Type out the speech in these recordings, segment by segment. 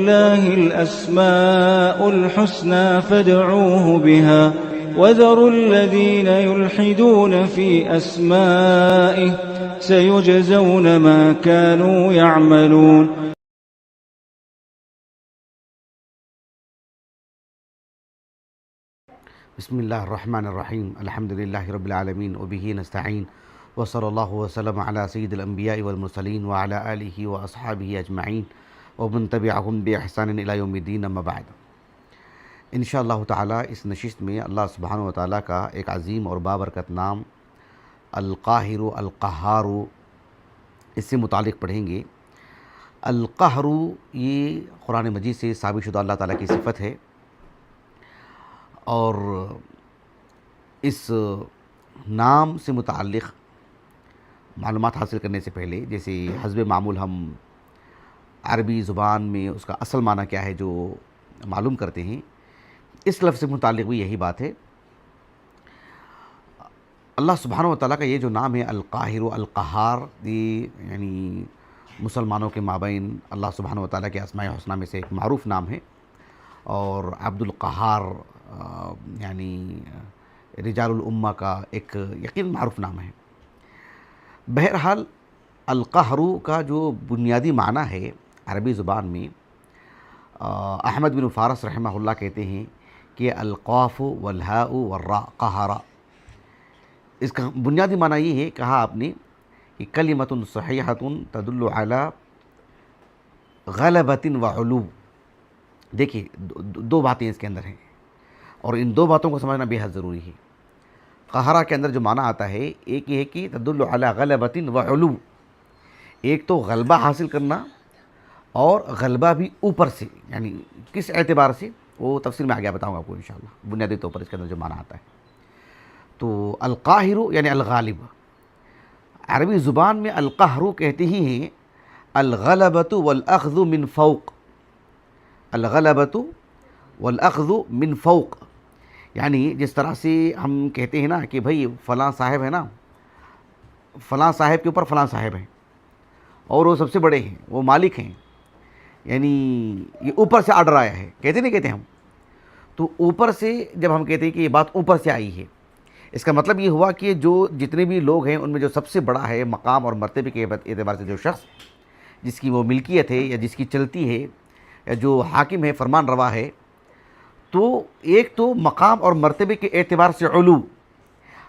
لله الأسماء الحسنى فادعوه بها وذروا الذين يلحدون في أسمائه سيجزون ما كانوا يعملون. بسم اللہ الرحمن الرحیم الحمد للہ رب العالمین وبہ نستعین وصلی اللہ وسلم علی سید الانبیاء والمرسلین وعلی آلہ واصحابہ اجمعین ومن تبعہم باحسان الی یوم الدین اما بعد. انشاءاللہ تعالی اس نشست میں اللہ سبحانہ و تعالیٰ کا ایک عظیم اور بابرکت نام القاہر القہار اس سے متعلق پڑھیں گے. القہر یہ قرآن مجید سے ثابت شدہ اللہ تعالیٰ کی صفت ہے، اور اس نام سے متعلق معلومات حاصل کرنے سے پہلے جیسے حسب معمول ہم عربی زبان میں اس کا اصل معنی کیا ہے جو معلوم کرتے ہیں، اس لفظ سے متعلق بھی یہی بات ہے. اللہ سبحانہ و تعالیٰ کا یہ جو نام ہے القاہر القہار، یہ یعنی مسلمانوں کے مابین اللہ سبحانہ و تعالیٰ کے اسماء حسنہ میں سے ایک معروف نام ہے، اور عبد القہار یعنی رجال الامہ کا ایک یقین معروف نام ہے. بہرحال القہر کا جو بنیادی معنی ہے عربی زبان میں، احمد بن فارس رحمہ اللہ کہتے ہیں کہ القاف والہاء والراء قہر. اس کا بنیادی معنی یہ ہے، کہا آپ نے کہ کلمۃ صحیحۃ تدل علی غلبۃ وعلو. دیکھیے دو باتیں اس کے اندر ہیں، اور ان دو باتوں کو سمجھنا بے حد ضروری ہے. قہرہ کے اندر جو معنی آتا ہے، ایک یہ ہے کہ تدل علی غلبۃ وعلو، ایک تو غلبہ حاصل کرنا اور غلبہ بھی اوپر سے، یعنی کس اعتبار سے وہ تفسیر میں آگے بتاؤں گا آپ کو انشاءاللہ. بنیادی طور پر اس کے اندر جو معنی آتا ہے تو القاہر یعنی الغالب. عربی زبان میں القہر کہتے ہی ہیں الغلبۃ والاخذ من فوق. الغلبۃ والاخذ من فوق، یعنی جس طرح سے ہم کہتے ہیں نا کہ بھئی فلاں صاحب ہے نا، فلاں صاحب کے اوپر فلاں صاحب ہیں اور وہ سب سے بڑے ہیں، وہ مالک ہیں، یعنی یہ اوپر سے آرڈر آیا ہے، کہتے نہیں کہتے ہم. تو اوپر سے جب ہم کہتے ہیں کہ یہ بات اوپر سے آئی ہے، اس کا مطلب یہ ہوا کہ جو جتنے بھی لوگ ہیں ان میں جو سب سے بڑا ہے مقام اور مرتبے کے اعتبار سے جو شخص جس کی وہ ملکیت ہے یا جس کی چلتی ہے یا جو حاکم ہے، فرمان روا ہے، تو ایک تو مقام اور مرتبے کے اعتبار سے علو،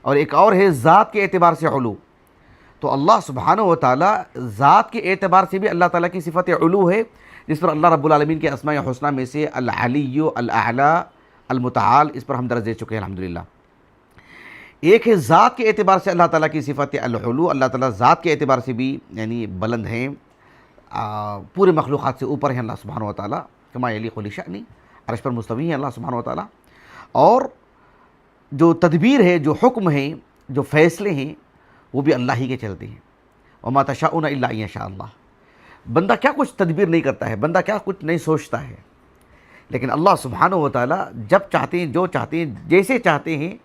اور ایک اور ہے ذات کے اعتبار سے علو. تو اللہ سبحانہ و تعالیٰ ذات کے اعتبار سے بھی اللہ تعالیٰ کی صفت علو ہے، جس پر اللہ رب العالمین کے اسماء حسنہ میں سے العلی الاعلی المتعال، اس پر ہم درج دے چکے ہیں الحمدللہ. ایک ہے ذات کے اعتبار سے اللہ تعالیٰ کی صفت العلو، اللہ تعالیٰ ذات کے اعتبار سے بھی یعنی بلند ہیں، پورے مخلوقات سے اوپر ہیں اللہ سبحانہ و تعالیٰ، کما یلیق بشأنہ، عرش پر مستوی ہیں اللہ سبحانہ و تعالیٰ. اور جو تدبیر ہے، جو حکم ہیں، جو فیصلے ہیں، وہ بھی اللہ ہی کے چلتے ہیں. وما تشاءون الا ان یشاء اللہ. بندہ کیا کچھ تدبیر نہیں کرتا ہے، بندہ کیا کچھ نہیں سوچتا ہے، لیکن اللہ سبحانہ و تعالیٰ جب چاہتے ہیں، جو چاہتے ہیں، جیسے چاہتے ہیں،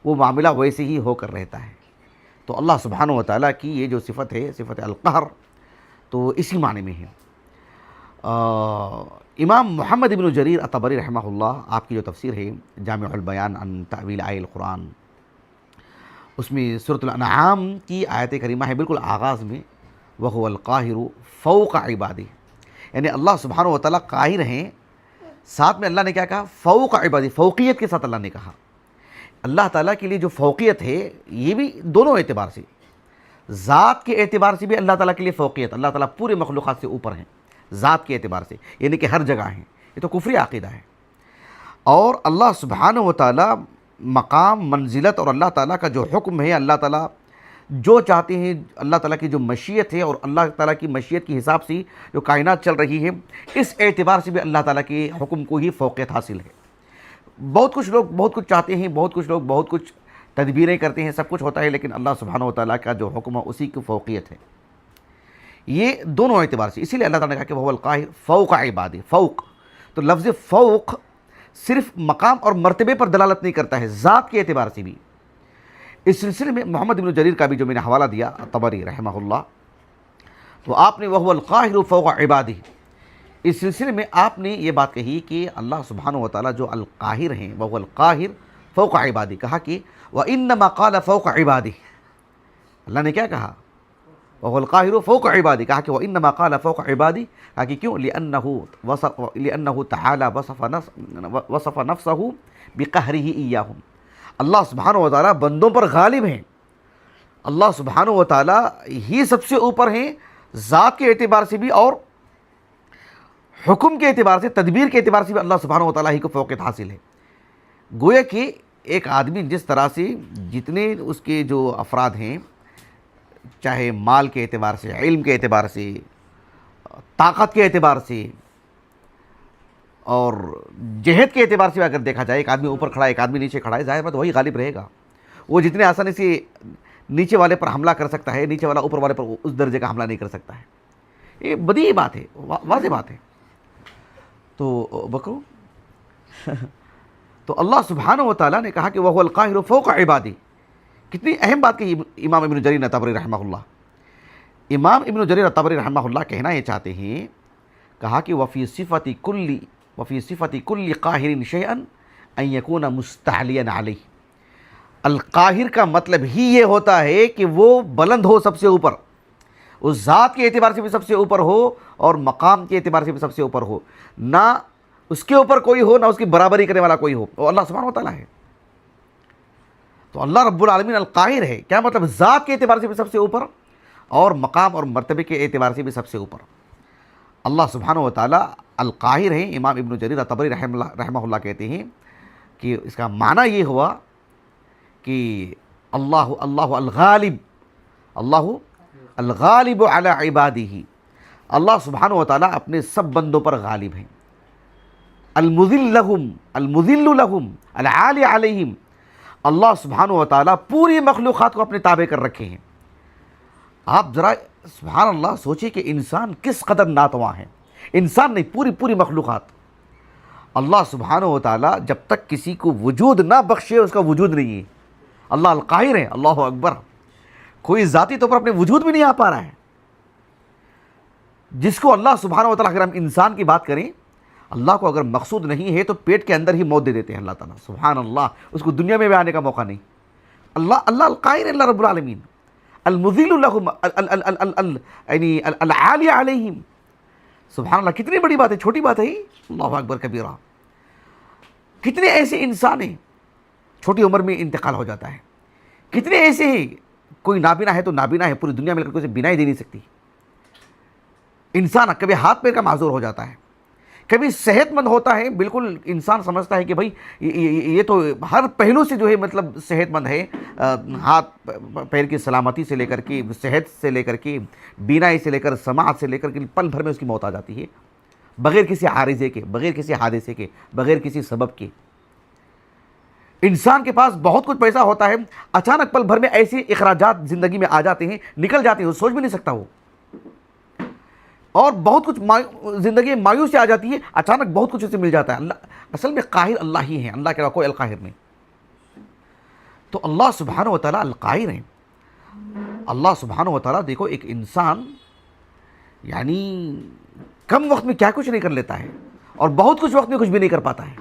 وہ معاملہ ویسے ہی ہو کر رہتا ہے. تو اللہ سبحانہ و تعالیٰ کی یہ جو صفت ہے، صفت القہر، تو اسی معنی میں ہے. امام محمد بن جریر الطبری رحمہ اللہ، آپ کی جو تفسیر ہے جامع البیان عن تأویل آیہ القرآن، اس میں سورۃ الانعام کی آیت کریمہ ہے بالکل آغاز میں، وَهُوَ الْقَاهِرُ فَوْقَ عِبَادِهِ، یعنی اللہ سبحانہ و تعالیٰ قاہر ہیں، ساتھ میں اللہ نے کیا کہا؟ فوق عبادی، فوقیت کے ساتھ اللہ نے کہا. اللہ تعالیٰ کے لیے جو فوقیت ہے، یہ بھی دونوں اعتبار سے، ذات کے اعتبار سے بھی اللہ تعالیٰ کے لیے فوقیت، اللہ تعالیٰ پورے مخلوقات سے اوپر ہیں ذات کے اعتبار سے، یعنی کہ ہر جگہ ہیں. یہ تو کفری عقیدہ ہے. اور اللہ سبحانہ و تعالیٰ مقام، منزلت، اور اللہ تعالیٰ کا جو حکم ہے، اللہ تعالیٰ جو چاہتے ہیں، اللہ تعالیٰ کی جو مشیت ہے اور اللہ تعالیٰ کی مشیت کے حساب سے جو کائنات چل رہی ہے، اس اعتبار سے بھی اللہ تعالیٰ کے حکم کو ہی فوقیت حاصل ہے. بہت کچھ لوگ بہت کچھ چاہتے ہیں، بہت کچھ لوگ بہت کچھ تدبیریں کرتے ہیں، سب کچھ ہوتا ہے، لیکن اللہ سبحانہ و تعالیٰ کا جو حکم ہے اسی کی فوقیت ہے. یہ دونوں اعتبار سے، اسی لیے اللہ تعالیٰ نے کہا کہ وہ القاہر فوق عبادہ. فوق تو لفظ فوق صرف مقام اور مرتبے پر دلالت نہیں کرتا ہے، ذات کے اعتبار سے بھی. اس سلسلے میں محمد بن جریر کا بھی جو میں نے حوالہ دیا طبری رحمہ اللہ، تو آپ نے وَهُوَ الْقَاهِرُ فَوْقَ عِبَادِهِ، اس سلسلے میں آپ نے یہ بات کہی کہ اللہ سبحانہ و تعالیٰ جو القاہر ہیں وہ القاہر فوق عبادی، کہا کہ وَإِنَّمَا قَالَ فوق عبادی، اللہ نے کیا کہا؟ وَهُوَ الْقَاهِرُ فَوْقَ عِبَادِهِ، کہا کہ وَإِنَّمَا قَالَ فَوْقَ عِبَادِهِ، کہا کہ کیوں؟ لِأَنَّهُ تَعَالَى وصف نَفْسَهُ بِقَهْرِهِ إِيَّاهُمْ، اللہ سبحانہ و تعالیٰ بندوں پر غالب ہیں، اللہ سبحانہ و تعالیٰ ہی سب سے اوپر ہیں، ذات کے اعتبار سے بھی اور حکم کے اعتبار سے، تدبیر کے اعتبار سے بھی اللہ سبحانہ و تعالیٰ ہی کو فوقیت حاصل ہے۔ گویا کہ ایک آدمی جس طرح سے جتنے اس کے جو افراد ہیں، چاہے مال کے اعتبار سے، علم کے اعتبار سے، طاقت کے اعتبار سے اور جہد کے اعتبار سے اگر دیکھا جائے، ایک آدمی اوپر کھڑا ہے، ایک آدمی نیچے کھڑا ہے، ظاہر بات وہی غالب رہے گا۔ وہ جتنے آسانی سے نیچے والے پر حملہ کر سکتا ہے، نیچے والا اوپر والے پر اس درجے کا حملہ نہیں کر سکتا ہے۔ یہ بدیہی بات ہے، واضح بات ہے۔ تو بکرو تو اللہ سبحانہ و تعالیٰ نے کہا کہ وَهُوَ الْقَاهِرُ فَوْقَ عِبَادِهِ، کتنی اہم بات کہی امام ابن جریر طبری رحمہ اللہ۔ امام ابن جریر طبری رحمہ اللہ کہنا یہ چاہتے ہیں، کہا کہ وفی صفت کل قاہر شیئا ان یکون مستعلیا علیہ، القاہر کا مطلب ہی یہ ہوتا ہے کہ وہ بلند ہو، سب سے اوپر، اس ذات کے اعتبار سے بھی سب سے اوپر ہو اور مقام کے اعتبار سے بھی سب سے اوپر ہو، نہ اس کے اوپر کوئی ہو نہ اس کی برابری کرنے والا کوئی ہو، وہ اللہ سبحانہ و تعالیٰ ہے۔ تو اللہ رب العالمین القاہر ہے، کیا مطلب؟ ذات کے اعتبار سے بھی سب سے اوپر اور مقام اور مرتبے کے اعتبار سے بھی سب سے اوپر اللہ سبحانہ و تعالیٰ القاہر ہیں۔ امام ابن جریر طبری رحمہ اللہ کہتے ہیں کہ اس کا معنی یہ ہوا کہ اللہ الغالب، اللہ الغالب علی عبادہ، اللہ سبحانہ و تعالیٰ اپنے سب بندوں پر غالب ہیں، المذل لہم العالی علیہم، اللہ سبحانہ و تعالیٰ پوری مخلوقات کو اپنے تابع کر رکھے ہیں۔ آپ ذرا سبحان اللہ سوچیں کہ انسان کس قدر ناتواں ہے، انسان نہیں، پوری مخلوقات۔ اللہ سبحانہ و تعالیٰ جب تک کسی کو وجود نہ بخشے اس کا وجود نہیں ہے۔ اللہ القاہر ہے، اللہ اکبر، کوئی ذاتی طور پر اپنے وجود میں نہیں آ پا رہا ہے۔ جس کو اللہ سبحانہ و تعالیٰ، اگر ہم انسان کی بات کریں، اللہ کو اگر مقصود نہیں ہے تو پیٹ کے اندر ہی موت دے دیتے ہیں اللہ تعالیٰ، سبحان اللہ، اس کو دنیا میں بھی آنے کا موقع نہیں۔ اللہ القاہر، اللہ رب العالمین، المذل لہم یعنی العالی علیہم، سبحان اللہ، کتنی بڑی بات ہے، چھوٹی بات ہے، اللہ اکبر کبیرہ۔ کتنے ایسے انسان ہیں چھوٹی عمر میں انتقال ہو جاتا ہے، کتنے ایسے ہیں کوئی نابینا ہے تو نابینا ہے، پوری دنیا میں کوئی بینائی دے نہیں سکتی۔ انسان کبھی ہاتھ پیر کا معذور ہو جاتا ہے، کبھی صحت مند ہوتا ہے، بالکل انسان سمجھتا ہے کہ بھائی یہ تو ہر پہلو سے جو ہے مطلب صحت مند ہے، ہاتھ پیر کی سلامتی سے لے کر کے، صحت سے لے کر کے، بینائی سے لے کر، سماعت سے لے کر کے، پل بھر میں اس کی موت آ جاتی ہے، بغیر کسی عارضے کے، بغیر کسی حادثے کے، بغیر کسی سبب کے۔ انسان کے پاس بہت کچھ پیسہ ہوتا ہے، اچانک پل بھر میں ایسے اخراجات زندگی میں آ جاتے ہیں، نکل جاتے ہیں، وہ سوچ بھی نہیں سکتا وہ، اور بہت کچھ زندگی میں مایوسی آ جاتی ہے، اچانک بہت کچھ اسے مل جاتا ہے۔ اللہ اصل میں قاہر اللہ ہی ہے، اللہ کے علاوہ کوئی القاہر نہیں۔ تو اللہ سبحانہ و تعالیٰ القاہر ہیں۔ اللہ سبحانہ و تعالیٰ دیکھو، ایک انسان یعنی کم وقت میں کیا کچھ نہیں کر لیتا ہے اور بہت کچھ وقت میں کچھ بھی نہیں کر پاتا ہے۔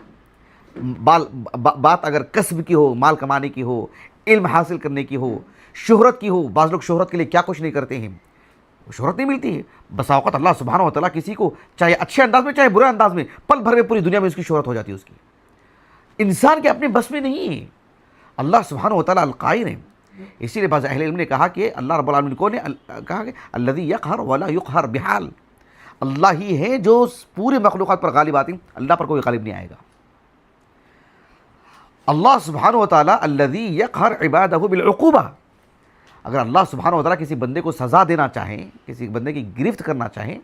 بات اگر کسب کی ہو، مال کمانے کی ہو، علم حاصل کرنے کی ہو، شہرت کی ہو، بعض لوگ شہرت کے لیے کیا کچھ نہیں کرتے ہیں، شہرت نہیں ملتی ہے۔ بسا اوقات اللہ سبحانہ و تعالیٰ کسی کو چاہے اچھے انداز میں چاہے برے انداز میں پل بھر میں پوری دنیا میں اس کی شہرت ہو جاتی ہے، اس کی انسان کے اپنے بس میں نہیں ہے۔ اللہ سبحانہ و تعالیٰ القاہر ہیں۔ اسی لیے بعض اہل علم نے کہا کہ اللہ رب العالمین کو نے کہا کہ الذی یقہر ولا یقہر بحال، اللہ ہی ہے جو پورے مخلوقات پر غالب آتے ہیں، اللہ پر کوئی غالب نہیں آئے گا۔ اللہ سبحانہ و تعالیٰ الذی یقہر عبادہ بالعقوبہ، اگر اللہ سبحانہ و تعالیٰ کسی بندے کو سزا دینا چاہیں، کسی بندے کی گرفت کرنا چاہیں،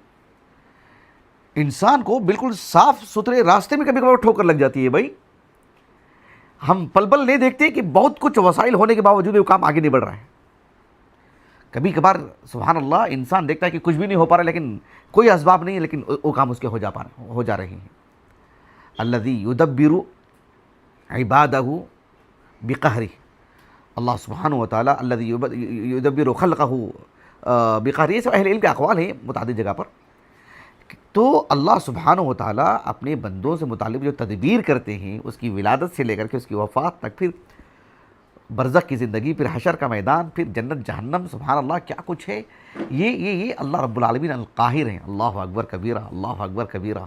انسان کو بالکل صاف ستھرے راستے میں کبھی کبھی ٹھوکر لگ جاتی ہے۔ بھائی ہم پل پل نہیں دیکھتے کہ بہت کچھ وسائل ہونے کے باوجود وہ کام آگے نہیں بڑھ رہا ہے۔ کبھی کبھار سبحان اللہ انسان دیکھتا ہے کہ کچھ بھی نہیں ہو پا رہا، لیکن کوئی اسباب نہیں ہے، لیکن وہ کام اس کے ہو جا رہے ہیں۔ الذی یدبر عبادہ بقہرہ، اللہ سبحانہ و تعالیٰ الذی یدبر خلقہ بقہرہ، یہ سب اہل علم کے اقوال ہیں متعدد جگہ پر، تو اللہ سبحانہ و تعالیٰ اپنے بندوں سے متعلق جو تدبیر کرتے ہیں، اس کی ولادت سے لے کر کے اس کی وفات تک، پھر برزخ کی زندگی، پھر حشر کا میدان، پھر جنت جہنم، سبحان اللہ کیا کچھ ہے، یہ اللہ رب العالمین القاہر ہیں۔ اللہ اکبر کبیرہ، اللہ اکبر کبیرہ۔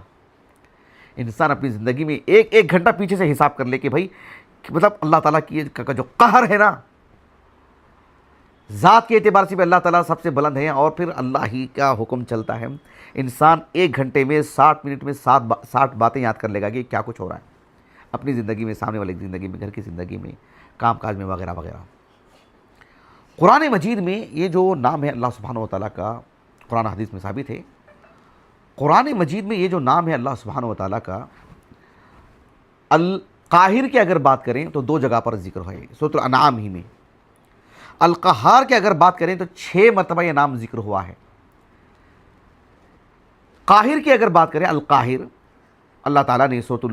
انسان اپنی زندگی میں ایک گھنٹہ پیچھے سے حساب کر لے کہ بھائی مطلب اللہ تعالیٰ کی کا جو قہر ہے نا، ذات کے اعتبار سے بھی اللہ تعالیٰ سب سے بلند ہے، اور پھر اللہ ہی کا حکم چلتا ہے۔ انسان 1 گھنٹے میں 60 منٹ میں 60 باتیں یاد کر لے گا کہ کیا کچھ ہو رہا ہے اپنی زندگی میں، سامنے والے کی زندگی میں، گھر کی زندگی میں، کام کاج میں، وغیرہ وغیرہ۔ قرآن مجید میں یہ جو نام ہے اللہ سبحانہ و تعالیٰ کا، قرآن حدیث میں ثابت ہے، قرآن مجید میں یہ جو نام ہے اللہ سبحانہ و تعالیٰ کا، القاہر کی اگر بات کریں تو 2 جگہ پر ذکر ہے سورۃ الانعام ہی میں۔ القہار کی اگر بات کریں تو 6 مرتبہ یہ نام ذکر ہوا ہے۔ قاہر کی اگر بات کریں، القاہر، اللہ تعالیٰ نے سورۃ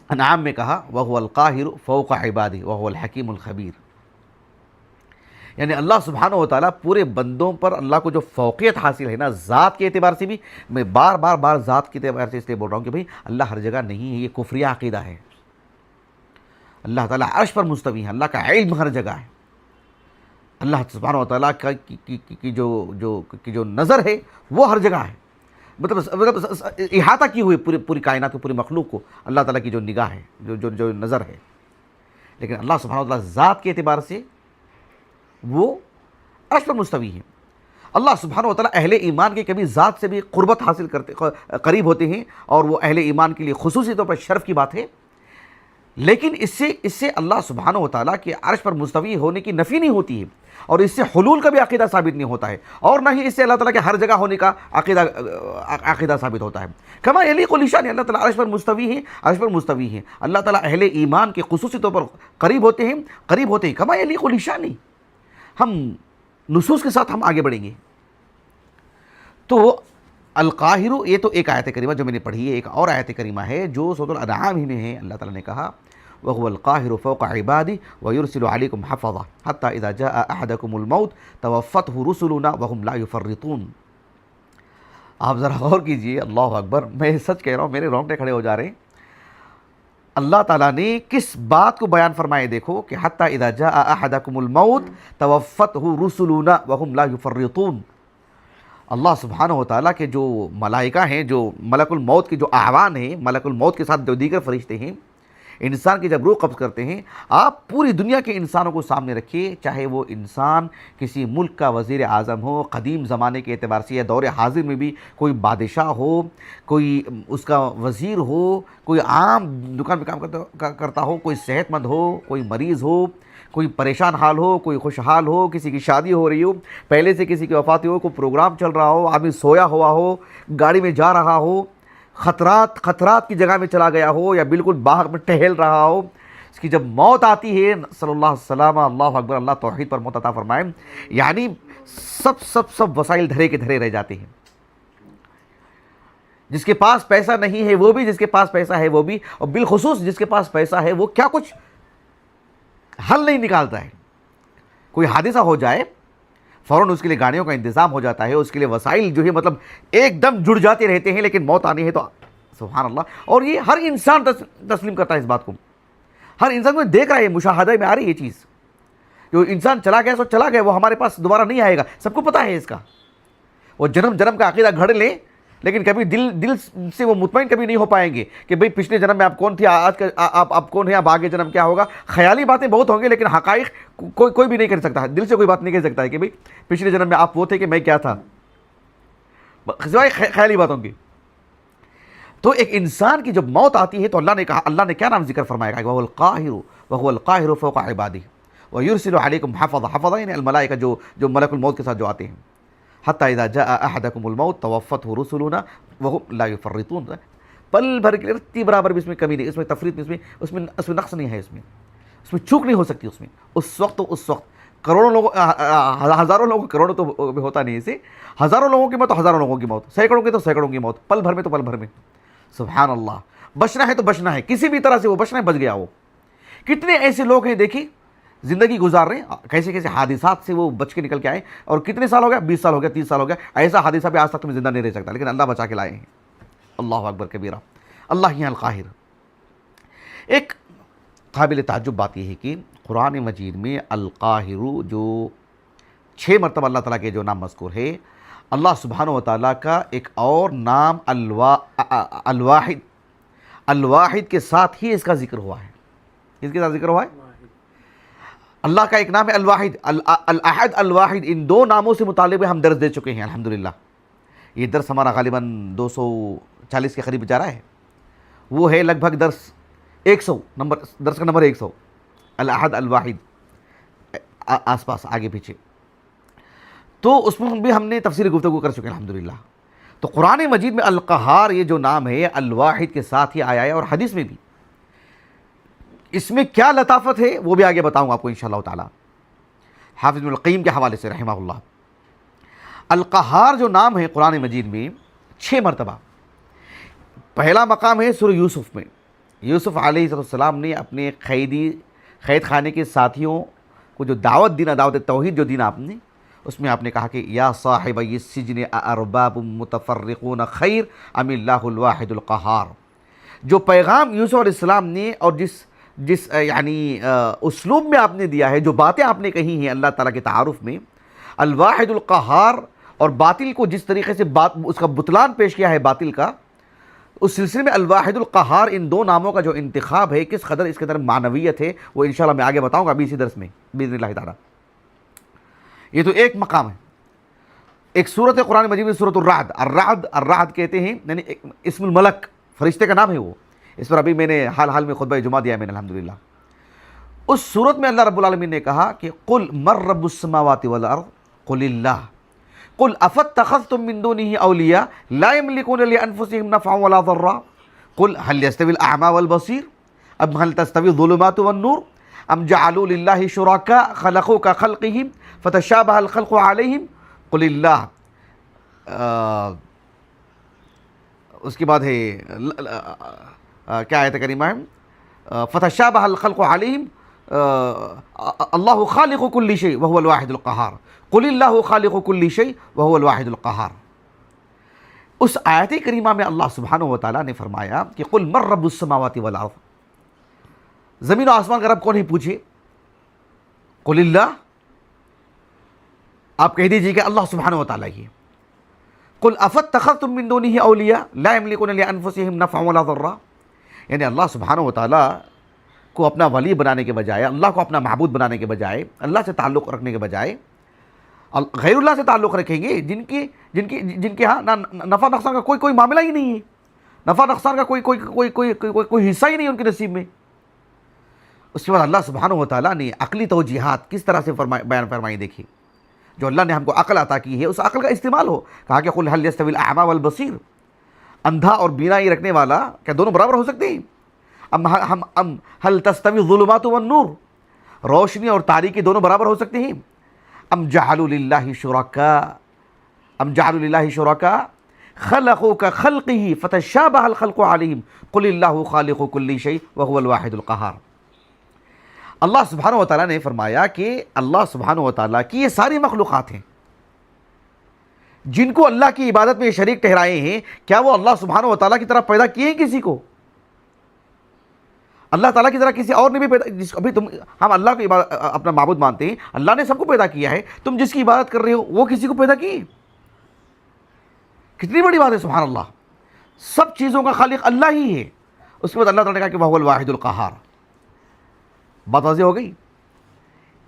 الانعام میں کہا وَهُوَ الْقَاهِرُ فَوْقَ عِبَادِهِ وَهُوَ الْحَكِيمُ الْخَبِيرُ، یعنی اللہ سبحانہ و تعالیٰ پورے بندوں پر اللہ کو جو فوقیت حاصل ہے نا، ذات کے اعتبار سے بھی، میں بار ذات کے اعتبار سے اس لیے بول رہا ہوں کہ بھئی اللہ ہر جگہ نہیں ہے، یہ کفریہ عقیدہ ہے۔ اللہ تعالیٰ عرش پر مستوی ہے، اللہ کا علم ہر جگہ ہے، اللہ سبحانہ و تعالیٰ کی جو نظر ہے وہ ہر جگہ ہے، مطلب احاطہ کی ہوئی پوری کائنات کو، پوری مخلوق کو اللہ تعالیٰ کی جو نگاہ ہے، جو نظر ہے۔ لیکن اللہ سبحانہ و تعالیٰ ذات کے اعتبار سے وہ عرش پر مستوی ہے۔ اللہ سبحانہ و تعالیٰ اہل ایمان کے کبھی ذات سے بھی قربت حاصل کرتے، قریب ہوتے ہیں، اور وہ اہل ایمان کے لیے خصوصی طور پر شرف کی بات ہے، لیکن اس سے اللہ سبحانہ و تعالیٰ کے عرش پر مستوی ہونے کی نفی نہیں ہوتی ہے، اور اس سے حلول کا بھی عقیدہ ثابت نہیں ہوتا ہے، اور نہ ہی اس سے اللہ تعالیٰ کے ہر جگہ ہونے کا عقیدہ ثابت ہوتا ہے۔ کما یلیق بشان، اللہ تعالیٰ عرش پر مستوی ہے، اللہ تعالیٰ اہل ایمان کے خصوصی طور پر قریب ہوتے ہیں، کما یلیق بشان۔ ہم نصوص کے ساتھ ہم آگے بڑھیں گے۔ تو القاہر، یہ تو ایک آیت کریمہ جو میں نے پڑھی ہے، ایک اور آیت کریمہ ہے جو سورۃ الانعام ہی میں ہے، اللہ تعالیٰ نے کہا وَهُوَ الْقَاهِرُ فَوْقَ عِبَادِهِ وَيُرْسِلُ عَلَيْكُمْ حَفَظَةً حَتَّى إِذَا جَاءَ أَحَدَكُمُ الْمَوْتُ تَوَفَّتْهُ رُسُلُنَا وَهُمْ لَا يُفَرِّطُونَ۔ آپ ذرا غور کیجئے، اللہ اکبر، میں سچ کہہ رہا ہوں، میرے رونگٹے کھڑے ہو جا رہے ہیں۔ اللہ تعالیٰ نے کس بات کو بیان فرمائے، دیکھو کہ حَتَّى إِذَا جَاءَ أَحَدَكُمُ الْمَوْتُ تَوَفَّتْهُ رُسُلُنَا وَهُمْ لَا يُفَرِّطُونَ۔ اللہ سبحانہ و تعالیٰ کے جو ملائکہ ہیں، جو ملک الموت کے جو اعوان ہیں، ملک الموت کے ساتھ جو دیگر فرشتے ہیں، انسان کی جب روح قبض کرتے ہیں، آپ پوری دنیا کے انسانوں کو سامنے رکھیے، چاہے وہ انسان کسی ملک کا وزیر اعظم ہو، قدیم زمانے کے اعتبار سے یا دور حاضر میں بھی کوئی بادشاہ ہو، کوئی اس کا وزیر ہو، کوئی عام دکان میں کام کرتا ہو، کوئی صحت مند ہو، کوئی مریض ہو، کوئی پریشان حال ہو، کوئی خوشحال ہو، کسی کی شادی ہو رہی ہو، پہلے سے کسی کی وفات ہو، کوئی پروگرام چل رہا ہو، آدمی سویا ہوا ہو، گاڑی میں جا رہا ہو، خطرات کی جگہ میں چلا گیا ہو، یا بالکل باغ میں ٹہل رہا ہو، اس کی جب موت آتی ہے، صلی اللہ علیہ وسلم، اللہ اکبر، اللہ توحید پر موت عطا فرمائے، یعنی سب وسائل دھرے کے دھرے رہ جاتے ہیں۔ جس کے پاس پیسہ نہیں ہے وہ بھی، جس کے پاس پیسہ ہے وہ بھی، اور بالخصوص جس کے پاس پیسہ ہے وہ کیا کچھ حل نہیں نکالتا ہے۔ کوئی حادثہ ہو جائے، فوراً اس کے لیے گاڑیوں کا انتظام ہو جاتا ہے، اس کے لیے وسائل جو ہے مطلب ایک دم جڑ جاتے رہتے ہیں، لیکن موت آنی ہے تو سبحان اللہ۔ اور یہ ہر انسان تسلیم کرتا ہے اس بات کو، ہر انسان کو دیکھ رہا ہے، مشاہدہ میں آ رہی ہے یہ چیز، جو انسان چلا گیا سو چلا گیا، وہ ہمارے پاس دوبارہ نہیں آئے گا، سب کو پتہ ہے اس کا۔ وہ جنم کا عقیدہ گھڑ لیں، لیکن کبھی دل سے وہ مطمئن کبھی نہیں ہو پائیں گے کہ بھئی پچھلے جنم میں آپ کون تھے، آج کا آپ کون ہیں، اب آگے جنم کیا ہوگا۔ خیالی باتیں بہت ہوں گے، لیکن حقائق کوئی بھی نہیں کر سکتا، دل سے کوئی بات نہیں کر سکتا ہے کہ بھئی پچھلے جنم میں آپ وہ تھے کہ میں کیا تھا، سوائے خیالی باتوں کی۔ تو ایک انسان کی جب موت آتی ہے تو اللہ نے کہا، اللہ نے کیا نام ذکر فرمایا کہ وَهُوَ الْقَاهِرُ فَوْقَ عِبَادِهِ وَيُرْسِلُ عَلَيْكُمْ حَفَظَةً یعنی الملائکہ جو ملک الموت کے ساتھ جو آتے ہیں، حتیٰ اذا جاء احدکم الموت توفته رسلنا وهم لا يفرطون، پل بھر کے رتی برابر بھی اس میں کمی نہیں، اس میں تفریط نہیں، اس میں نقص نہیں ہے، اس میں چوک نہیں ہو سکتی، اس میں اس وقت کروڑوں لوگوں، ہزاروں لوگوں، کروڑوں تو ہوتا نہیں اسے، ہزاروں لوگوں کی موت، ہزاروں لوگوں کی موت، سینکڑوں کی تو سینکڑوں کی موت، پل بھر میں تو پل بھر میں، سبحان اللہ۔ بچنا ہے تو بچنا ہے، کسی بھی طرح سے وہ بچنا ہے، بچ گیا وہ۔ کتنے ایسے لوگ ہیں دیکھیے زندگی گزار رہے ہیں، کیسے کیسے حادثات سے وہ بچ کے نکل کے آئے، اور کتنے سال ہو گیا، 20 سال ہو گیا، 30 سال ہو گیا، ایسا حادثہ بھی آج تک تمہیں زندہ نہیں رہ سکتا، لیکن اللہ بچا کے لائے ہیں۔ اللہ اکبر کبیرہ، اللہ ہی القاہر۔ ایک قابل تعجب بات یہ ہے کہ قرآن مجید میں القاہر جو 6 مرتبہ اللہ تعالیٰ کے جو نام مذکور ہے، اللہ سبحانہ و تعالیٰ کا ایک اور نام الواحد، الواحد کے ساتھ ہی اس کا ذکر ہوا ہے۔ کس کے ساتھ ذکر ہوا ہے؟ اللہ کا ایک نام ہے الواحد، الاحد، الواحد۔ ان 2 ناموں سے متعلق ہم درس دے چکے ہیں الحمدللہ۔ یہ درس ہمارا غالباً 240 کے قریب جا رہا ہے، وہ ہے لگ بھگ درس 100 نمبر، درس کا نمبر 100، الاحد الواحد، آس پاس آگے پیچھے، تو اس میں بھی ہم نے تفصیل گفتگو کر چکے ہیں الحمدللہ۔ تو قرآن مجید میں القہار یہ جو نام ہے الواحد کے ساتھ ہی آیا ہے، اور حدیث میں بھی۔ اس میں کیا لطافت ہے وہ بھی آگے بتاؤں گا آپ کو انشاءاللہ تعالی، حافظ ابن القیم کے حوالے سے رحمہ اللہ۔ القہار جو نام ہے قرآن مجید میں 6 مرتبہ، پہلا مقام ہے سورہ یوسف میں۔ یوسف علیہ السلام نے اپنے قید خانے کے ساتھیوں کو جو دعوت دینا، دعوت توحید جو دینا آپ نے، اس میں آپ نے کہا کہ یا صاحب السجن ارباب متفرقون خیر ام اللہ الواحد القہار۔ جو پیغام یوسف علیہ السلام نے اور جس یعنی اسلوب میں آپ نے دیا ہے، جو باتیں آپ نے کہی ہیں اللہ تعالیٰ کے تعارف میں، الواحد القہار، اور باطل کو جس طریقے سے اس کا بطلان پیش کیا ہے باطل کا، اس سلسلے میں الواحد القہار ان 2 ناموں کا جو انتخاب ہے، کس قدر اس کے اندر معنویت ہے، وہ انشاءاللہ میں آگے بتاؤں گا ابھی اسی درس میں باذن اللہ تعالیٰ۔ یہ تو ایک مقام ہے۔ ایک سورت ہے قرآن مجید میں سورۃ الرعد، الرعد کہتے ہیں، یعنی اسم الملک، فرشتے کا نام ہے وہ۔ اس پر ابھی میں نے حال میں خطبہ جمعہ دیا ہے میں نے الحمدللہ۔ اس سورت میں اللہ رب العالمین نے کہا کہ قل من رب السماوات والارض قل اللہ قل افاتخذتم من دونه اولیاء لا يملكون لانفسهم نفعا ولا ضرا قل هل يستوي الاعمى والبصير ام هل تستوي الظلمات والنور ام جعلوا لله شركاء خلقوا كخلقهم فتشابه الخلق عليهم قل اللہ۔ اس کے بعد ہے کیا آیت کریمہ ہے، فتشابه الخلق علیہم اللہ خالق کل شیء وهو الواحد القہار قل اللہ خالق کل شیء وهو الواحد القہار۔ اس آیت کریمہ میں اللہ سبحانہ و تعالیٰ نے فرمایا کہ قل من رب السماوات والارض، زمین و آسمان کا رب کون ہے پوچھے، قل اللہ، آپ کہہ دیجئے کہ اللہ سبحانہ و تعالیٰ ہی۔ قل افاتخذتم من دونه اولیاء لا يملكون لانفسهم نفعا ولا ضرا، یعنی اللہ سبحانہ و تعالیٰ کو اپنا ولی بنانے کے بجائے، اللہ کو اپنا معبود بنانے کے بجائے، اللہ سے تعلق رکھنے کے بجائے غیر اللہ سے تعلق رکھیں گے، جن کے ہاں نفع نقصان کا کوئی معاملہ ہی نہیں ہے، نفع نقصان کا کوئی حصہ ہی نہیں ہے ان کے نصیب میں۔ اس کے بعد اللہ سبحانہ و تعالیٰ نے عقلی توجیحات کس طرح سے بیان فرمائی، دیکھی جو اللہ نے ہم کو عقل عطا کی ہے اس عقل کا استعمال ہو۔ کہا کہ قل هل يستوي الاعمى والبصير، اندھا اور بینائی رکھنے والا کیا دونوں برابر ہو سکتے ہیں؟ ام هل تستوي الظلمات والنور، روشنی اور تاریکی دونوں برابر ہو سکتے ہیں؟ ام جعلوا للہ شرکاء خلقوا كخلقه فتشابه الخلق علیہم قل اللہ خالق کل شیء وهو الواحد القہار۔ اللہ سبحانہ و تعالیٰ نے فرمایا کہ اللہ سبحانہ و تعالیٰ کی یہ ساری مخلوقات ہیں جن کو اللہ کی عبادت میں شریک ٹھہرائے ہیں، کیا وہ اللہ سبحانہ و تعالیٰ کی طرح پیدا کیے ہیں کسی کو؟ اللہ تعالیٰ کی طرح کسی اور نے بھی پیدا، ابھی ہم اللہ کو اپنا معبود مانتے ہیں، اللہ نے سب کو پیدا کیا ہے، تم جس کی عبادت کر رہے ہو وہ کسی کو پیدا کی؟ کتنی بڑی بات ہے، سبحان اللہ، سب چیزوں کا خالق اللہ ہی ہے۔ اس کے بعد اللہ تعالیٰ نے کہا کہ وَهُوَ الْوَاحِدُ الْقَهَّارُ، بات واضح ہو گئی۔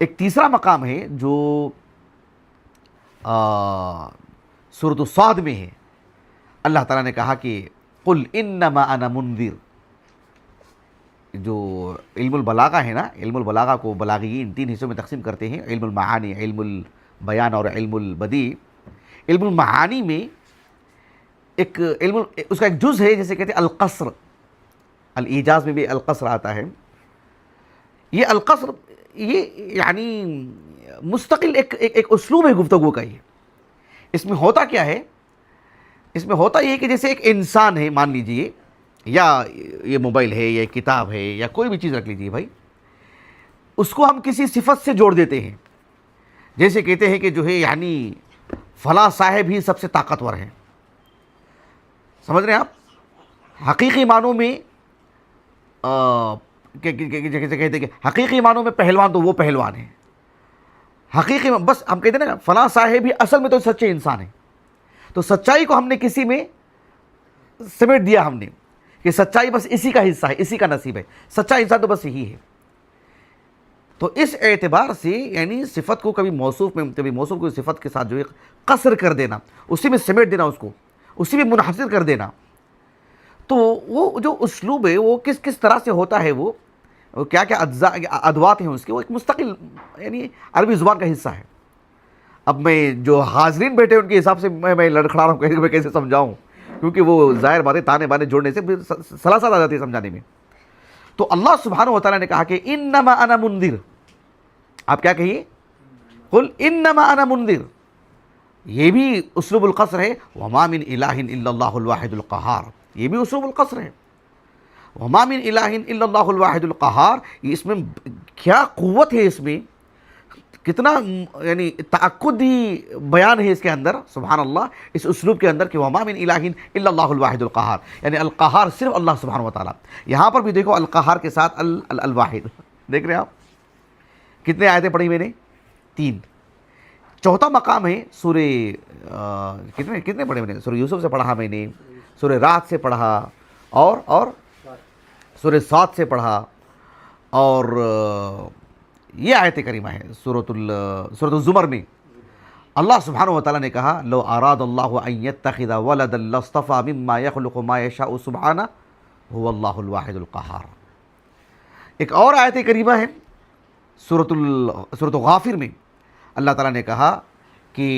ایک تیسرا مقام ہے جو سورۃ الصاد میں ہے، اللہ تعالیٰ نے کہا کہ قل انما انا منذر۔ جو علم البلاغہ ہے نا، علم البلاغہ کو بلاغیین 3 حصوں میں تقسیم کرتے ہیں، علم المعانی، علم البیان اور علم البدیع۔ علم المعانی میں ایک اس کا ایک جز ہے جسے کہتے ہیں القصر، الایجاز میں بھی القصر آتا ہے۔ یہ القصر یہ یعنی مستقل ایک اسلوب ہے گفتگو کا۔ یہ اس میں ہوتا کیا ہے، اس میں ہوتا یہ کہ جیسے ایک انسان ہے، مان لیجئے، یا یہ موبائل ہے یا کتاب ہے یا کوئی بھی چیز رکھ لیجئے بھائی، اس کو ہم کسی صفت سے جوڑ دیتے ہیں. جیسے کہتے ہیں کہ جو ہے یعنی فلاں صاحب ہی سب سے طاقتور ہے. سمجھ رہے ہیں آپ؟ حقیقی معنوں میں کہتے ہیں کہ حقیقی معنوں میں پہلوان تو وہ پہلوان ہے. حقیقی بس ہم کہتے ہیں نا فلاں صاحب ہی اصل میں تو سچے انسان ہیں. تو سچائی کو ہم نے کسی میں سمیٹ دیا ہم نے کہ سچائی بس اسی کا حصہ ہے, اسی کا نصیب ہے, سچا انسان تو بس یہی ہے. تو اس اعتبار سے یعنی صفت کو کبھی موصوف میں کبھی موصوف کو صفت کے ساتھ جو ہے قصر کر دینا, اسی میں سمیٹ دینا, اس کو اسی میں منحصر کر دینا, تو وہ جو اسلوب ہے وہ کس کس طرح سے ہوتا ہے, وہ کیا کیا ادوات ہیں اس کے, وہ ایک مستقل یعنی عربی زبان کا حصہ ہے. اب میں جو حاضرین بیٹھے ان کے حساب سے میں لڑکھڑا رہا ہوں کہ میں کیسے سمجھاؤں, کیونکہ وہ ظاہر باتیں تانے بانے جوڑنے سے سلاسل آ جاتی ہے سمجھانے میں. تو اللہ سبحانہ و تعالیٰ نے کہا کہ انما انا منذر, آپ کیا کہیے, قل انما انا منذر, یہ بھی اسلوب القصر ہے. وما من الہ الا اللہ الواحد القہار, یہ بھی اسلوب القصر ہے. وما من الہ الا اللہ الواحد القہار, اس میں کیا قوت ہے, اس میں کتنا یعنی تعقدی بیان ہے اس کے اندر, سبحان اللہ, اس اسلوب کے اندر کہ وما من الہ الا اللہ الواحد القہار, یعنی القہار صرف اللہ سبحانہ و تعالیٰ. یہاں پر بھی دیکھو القہار کے ساتھ الواحد, دیکھ رہے ہیں آپ کتنے آیتیں پڑھی میں نے, 3. چوتھا مقام ہے سورہ کتنے پڑھے میں نے, سورہ یوسف سے پڑھا میں نے, سورہ رعد سے پڑھا, اور سورہ صاد سے پڑھا, اور یہ آیت کریمہ ہے سورۃ الزمر میں. اللہ سبحانہ و تعالیٰ نے کہا لو اراد اللہ ان یتخذ ولدا لاصطفى مما يخلق ما يشاء سبحانہ هو اللہ الواحد القہار. ایک اور آیت کریمہ ہے سورۃ غافر میں, اللہ تعالیٰ نے کہا کہ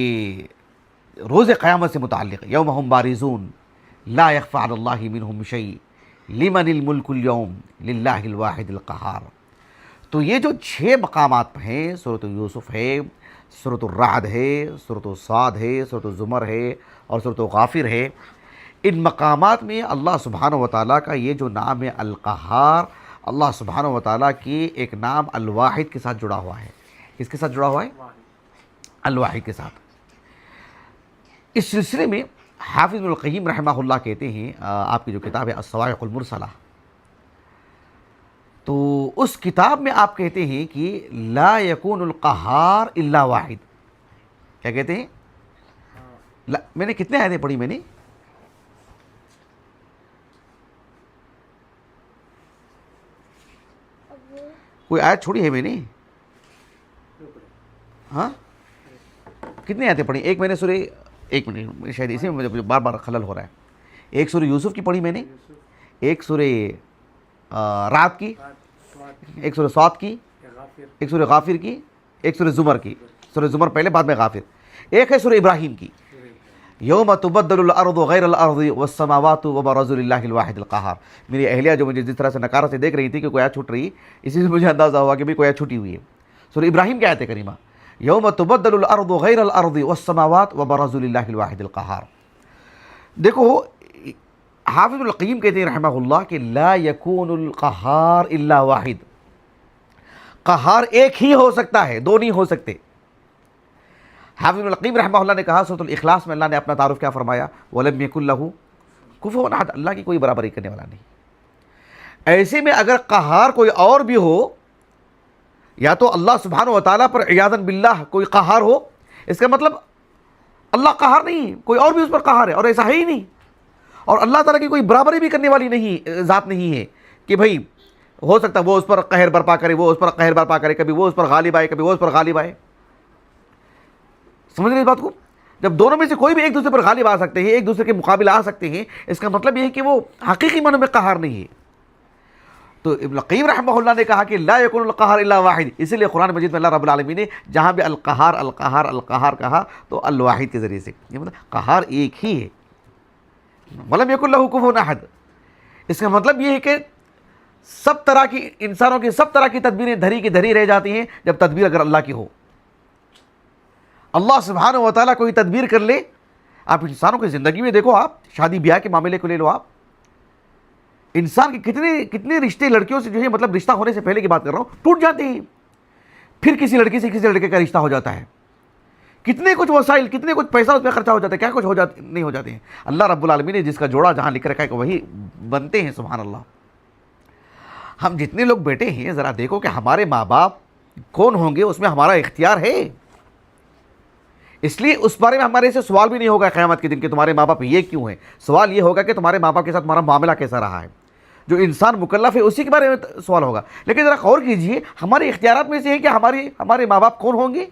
روز قیامت سے متعلق, یوم ہم بارزون لا یخفی علی اللہ منہم شیء لمن الملک اليوم للہ الواحد القہار. تو یہ جو 6 مقامات ہیں, سورۃ یوسف ہے, سورۃ الرعد ہے, سورۃ صاد ہے, سورۃ الزمر ہے, اور سورۃ غافر ہے, ان مقامات میں اللہ سبحانہ و تعالیٰ کا یہ جو نام ہے القہار, اللہ سبحانہ و تعالیٰ کی ایک نام الواحد کے ساتھ جڑا ہوا ہے. کس کے ساتھ جڑا ہوا ہے؟ الواحد کے ساتھ. اس سلسلے میں حافظ ابن القیم رحمہ اللہ کہتے ہیں, آپ کی جو کتاب ہے الصواعق المرسلہ, تو اس کتاب میں آپ کہتے ہیں کہ لا یکون القہار الا واحد. کیا کہتے ہیں؟ میں نے کتنے آیتیں پڑھی میں نے, کوئی آیت چھوڑی ہے میں نے, ہاں کتنی آیتیں پڑھی؟ ایک میں نے سورہ, ایک منٹ شاید اسی میں مجھے بار بار خلل ہو رہا ہے. ایک سورہ یوسف کی پڑھی میں نے, ایک سورہ رعد کی, ایک سورہ صاد کی, ایک سورہ غافر کی, ایک سورہ زمر کی. سورہ زمر پہلے بعد میں غافر. ایک ہے سورہ ابراہیم کی, یوم تبدل الارض غیر الارض والسماوات وبرزوا للہ الواحد القہار. میری اہلیہ جو مجھے جس طرح سے نکارت سے دیکھ رہی تھی کہ کوئی آیت چھوٹ رہی, اسی سے مجھے اندازہ ہوا کہ بھی کوئی آیت چھوٹی ہوئی ہے. سورہ ابراہیم کی آیت کریمہ یوم تبدل الارض غیر الارض والسماوات وبرزوا للہ الواحد القہار. دیکھو حافظ القیم کہتے ہیں رحمہ اللہ کہ لا یکون القہار الا واحد, قہار ایک ہی ہو سکتا ہے, 2 نہیں ہو سکتے. حافظ القیم رحمہ اللہ نے کہا سورۃ الاخلاص میں اللہ نے اپنا تعارف کیا فرمایا, وَلَمْ يَكُنْ لَهُ كُفُوًا أَحَدٌ, اللہ کی کوئی برابری کرنے والا نہیں. ایسے میں اگر قہار کوئی اور بھی ہو, یا تو اللہ سبحانہ و تعالیٰ پر عیاذاً باللہ کوئی قہار ہو, اس کا مطلب اللہ قہار نہیں, کوئی اور بھی اس پر قہار ہے, اور ایسا ہے ہی نہیں. اور اللہ تعالیٰ کی کوئی برابری بھی کرنے والی نہیں ذات نہیں ہے کہ بھائی ہو سکتا وہ اس پر قہر برپا کرے, وہ اس پر قہر برپا کرے, کبھی وہ اس پر غالب آئے, کبھی وہ اس پر غالب آئے. سمجھ رہے اس بات کو؟ جب دونوں میں سے کوئی بھی ایک دوسرے پر غالب آ سکتے ہیں, ایک دوسرے کے مقابلے آ سکتے ہیں, اس کا مطلب یہ ہے کہ وہ حقیقی معنوں میں قہار نہیں ہے. تو ابن القیم رحمہ اللہ نے کہا کہ لا یکون القہار الا واحد, اسی لیے قرآن مجید میں اللہ رب العالمین نے جہاں بھی القہار القہار القہار کہا تو الواحد کے ذریعے سے, یہ مطلب قہار ایک ہی ہے. وَلَمْ يَكُنْ لَهُ كُفُوًا أَحَدٌ, اس کا مطلب یہ ہے کہ سب طرح کی انسانوں کی سب طرح کی تدبیریں دھری کی دھری رہ جاتی ہیں جب تدبیر اگر اللہ کی ہو. اللہ سبحانہ و تعالیٰ کوئی تدبیر کر لے, آپ انسانوں کی زندگی میں دیکھو, آپ شادی بیاہ کے معاملے کو لے لو, آپ انسان کے کتنے رشتے لڑکیوں سے جو ہے مطلب رشتہ ہونے سے پہلے کی بات کر رہا ہوں ٹوٹ جاتے ہیں. پھر کسی لڑکی سے کسی لڑکے کا رشتہ ہو جاتا ہے، کتنے کچھ وسائل، کتنے کچھ پیسہ اس میں خرچہ ہو جاتا ہے، کیا کچھ نہیں ہو جاتے ہیں۔ اللہ رب العالمین نے جس کا جوڑا جہاں لکھ رکھا ہے کہ وہی بنتے ہیں، سبحان اللہ۔ ہم جتنے لوگ بیٹے ہیں ذرا دیکھو کہ ہمارے ماں باپ کون ہوں گے، اس میں ہمارا اختیار ہے، اس لیے اس بارے میں ہمارے سے سوال بھی نہیں ہوگا قیامت کے دن کہ تمہارے ماں باپ یہ کیوں ہیں، سوال یہ ہوگا کہ تمہارے ماں باپ کے ساتھ تمہارا معاملہ کیسا رہا ہے۔ جو انسان مکلف ہے اسی کے بارے میں سوال ہوگا۔ لیکن ذرا غور کیجئے، ہمارے اختیارات میں سے ہے کہ ہمارے ماں باپ کون ہوں گے،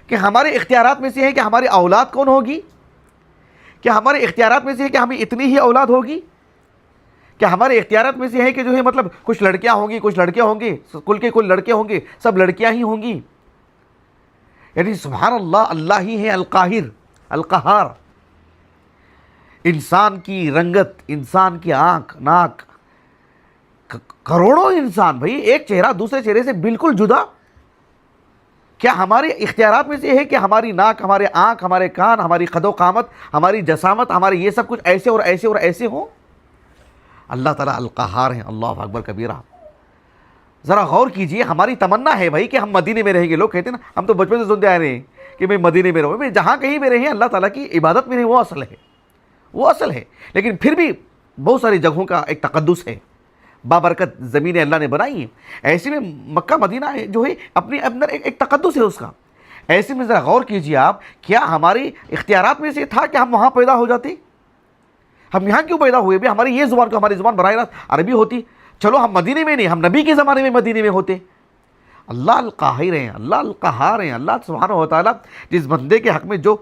کہ ہمارے اختیارات میں سے ہے کہ ہماری اولاد کون ہوگی، کیا ہمارے اختیارات میں سے ہے کہ ہمیں اتنی ہی اولاد ہوگی، کیا ہمارے اختیارات میں سے ہے کہ جو ہے مطلب کچھ لڑکیاں ہوں گی کچھ لڑکے ہوں گے، کل کے کل لڑکے ہوں گے، سب لڑکیاں ہی ہوں گی؟ یعنی سبحان اللہ، اللہ ہی ہے القاہر القہار۔ انسان کی رنگت، انسان کی آنکھ ناک، کروڑوں انسان، بھئی ایک چہرہ دوسرے چہرے سے بالکل جدا، کیا ہمارے اختیارات میں سے ہے کہ ہماری ناک، ہمارے آنکھ، ہمارے کان، ہماری قد و قامت، ہماری جسامت، ہمارے یہ سب کچھ ایسے اور ایسے اور ایسے ہوں؟ اللہ تعالیٰ القہار ہیں، اللہ اکبر کبیرہ۔ ذرا غور کیجئے، ہماری تمنا ہے بھائی کہ ہم مدینے میں رہیں گے۔ لوگ کہتے ہیں نا، ہم تو بچپن سے سنتے آ رہے ہیں کہ میں مدینے میں رہوں، میں جہاں کہیں بھی رہیں اللہ تعالیٰ کی عبادت میں رہیں، وہ اصل ہے، وہ اصل ہے۔ لیکن پھر بھی بہت ساری جگہوں کا ایک تقدس ہے، بابرکت زمینیں اللہ نے بنائی ہیں، ایسے میں مکہ مدینہ جو ہے اپنے اندر ایک تقدس ہے اس کا۔ ایسے میں ذرا غور کیجئے آپ، کیا ہماری اختیارات میں سے تھا کہ ہم وہاں پیدا ہو جاتے؟ ہم یہاں کیوں پیدا ہوئے بھی؟ ہماری یہ زبان کو، ہماری زبان براہ راست عربی ہوتی، چلو ہم مدینے میں نہیں، ہم نبی کے زمانے میں مدینے میں ہوتے۔ اللہ القاہر ہیں، اللہ القہار ہیں، اللہ سبحانہ و تعالیٰ جس بندے کے حق میں جو،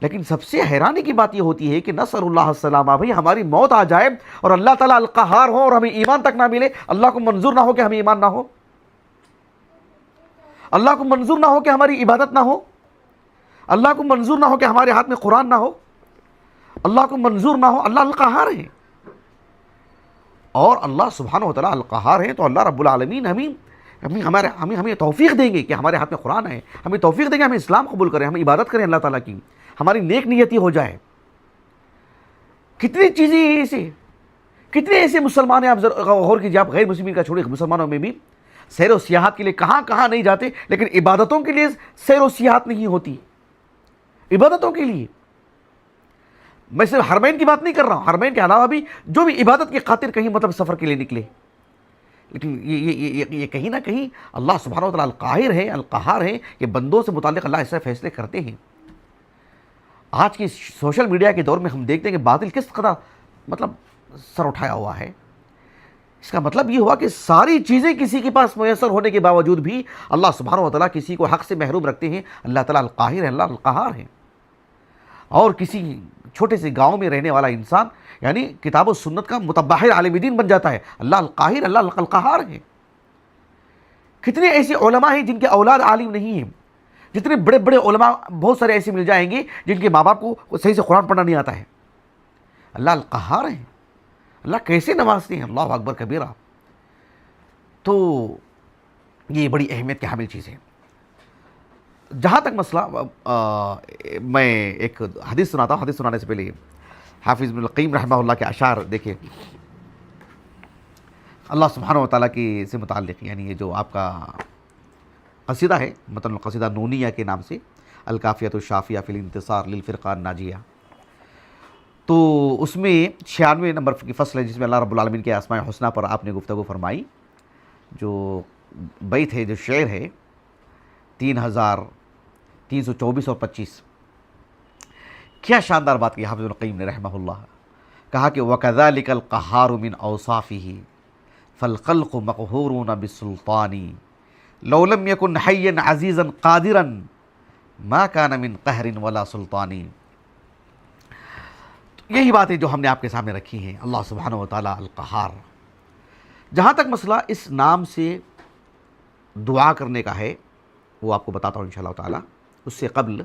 لیکن سب سے حیرانی کی بات یہ ہوتی ہے کہ نسأل اللہ السلامہ، بھائی ہماری موت آ جائے اور اللہ تعالیٰ القہار ہو اور ہمیں ایمان تک نہ ملے، اللہ کو منظور نہ ہو کہ ہمیں ایمان نہ ہو، اللہ کو منظور نہ ہو کہ ہماری عبادت نہ ہو، اللہ کو منظور نہ ہو کہ ہمارے ہاتھ میں قرآن نہ ہو، اللہ کو منظور نہ ہو۔ اللہ القہار ہے، اور اللہ سبحانہ و تعالیٰ القہار ہے تو اللہ رب العالمین ہمیں توفیق دیں گے کہ ہمارے ہاتھ میں قرآن ہے، ہمیں توفیق دیں گے ہمیں اسلام قبول کریں، ہم عبادت کریں اللہ تعالیٰ کی، ہماری نیک نیتی ہو جائے۔ کتنی چیزیں ایسے، کتنے ایسے مسلمان ہیں، آپ غور کیجیے، آپ غیر مسلمین کا چھوڑیں، مسلمانوں میں بھی سیر و سیاحت کے لیے کہاں کہاں نہیں جاتے، لیکن عبادتوں کے لیے سیر و سیاحت نہیں ہوتی، عبادتوں کے لیے۔ میں صرف حرمین کی بات نہیں کر رہا ہوں، حرمین کے علاوہ بھی جو بھی عبادت کی خاطر کہیں مطلب سفر کے لیے نکلے، لیکن یہ کہیں نہ کہیں اللہ سبحانہ و تعالیٰ القاہر ہے، القہار ہے، کہ بندوں سے متعلق اللہ ایسے فیصلے کرتے ہیں۔ آج کی سوشل میڈیا کے دور میں ہم دیکھتے ہیں کہ باطل کس قدر مطلب سر اٹھایا ہوا ہے۔ اس کا مطلب یہ ہوا کہ ساری چیزیں کسی کے پاس میسر ہونے کے باوجود بھی اللہ سبحانہ و تعالیٰ کسی کو حق سے محروم رکھتے ہیں۔ اللہ تعالیٰ القاہر ہے، اللہ القہار ہے۔ اور کسی چھوٹے سے گاؤں میں رہنے والا انسان یعنی کتاب و سنت کا متبحر عالم دین بن جاتا ہے، اللہ القاہر، اللہ القہار ہے۔ کتنے ایسے علماء ہیں جن کے اولاد عالم نہیں ہیں، جتنے بڑے بڑے علماء بہت سارے ایسے مل جائیں گے جن کے ماں باپ کو صحیح سے قرآن پڑھنا نہیں آتا ہے۔ اللہ القہار ہے، اللہ کیسے نوازتے ہیں، اللہ اکبر کبیرہ۔ تو یہ بڑی اہمیت کی حامل چیز ہے۔ جہاں تک مسئلہ، میں ایک حدیث سناتا ہوں، حدیث سنانے سے پہلے حافظ ابن القیم رحمہ اللہ کے اشعار دیکھیں، اللہ سبحانہ و تعالیٰ کی سے متعلق، یعنی یہ جو آپ کا قصیدہ ہے، متن القصیدہ نونیہ کے نام سے، الکافیۃ الشافیہ فی الانتصار للفرقہ الناجیہ، تو اس میں 96 نمبر کی فصل ہے جس میں اللہ رب العالمین کے اسماء حسنہ پر آپ نے گفتگو فرمائی۔ جو بیت ہے، جو شعر ہے، 3324 اور 25، کیا شاندار بات کی حافظ القیم نے رحمہ اللہ، کہا کہ وَكَذَلِكَ الْقَهَّارُ مِنْ أَوْصَافِهِ فَالْخَلْقُ مَقْهُورُونَ بِالسُّلْطَانِ لَوْ لَمْ يَكُنْ حَيًّا عَزِيزًا قَادِرًا مَا كَانَ مِنْ قَهْرٍ وَلَا سُلْطَانٍ۔ یہی باتیں جو ہم نے آپ کے سامنے رکھی ہیں، اللہ سبحانہ و تعالیٰ القہار۔ جہاں تک مسئلہ اس نام سے دعا کرنے کا ہے وہ آپ کو بتاتا ہوں انشاءاللہ تعالیٰ۔ اس سے قبل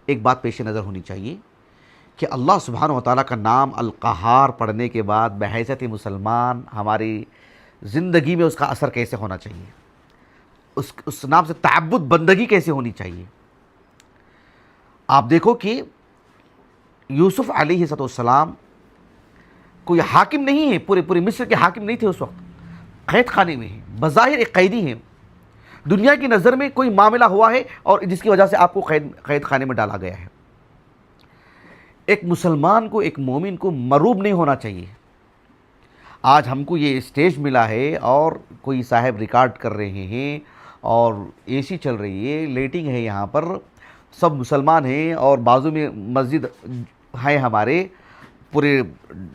ایک بات پیش نظر ہونی چاہیے کہ اللہ سبحانہ و تعالیٰ کا نام القہار پڑھنے کے بعد بحیثیت مسلمان ہماری زندگی میں اس کا اثر کیسے ہونا چاہیے، اس نام سے تعبد بندگی کیسے ہونی چاہیے۔ آپ دیکھو کہ یوسف علیہ السلام کوئی حاکم نہیں ہے، پورے مصر کے حاکم نہیں تھے، اس وقت قید خانے میں ہیں، بظاہر ایک قیدی ہیں، دنیا کی نظر میں کوئی معاملہ ہوا ہے اور جس کی وجہ سے آپ کو قید خانے میں ڈالا گیا ہے. ایک مسلمان کو، ایک مومن کو مروب نہیں ہونا چاہیے. آج ہم کو یہ اسٹیج ملا ہے اور کوئی صاحب ریکارڈ کر رہے ہیں اور اے سی چل رہی ہے، لیٹنگ ہے، یہاں پر سب مسلمان ہیں اور بازو میں مسجد ہے ہمارے، پورے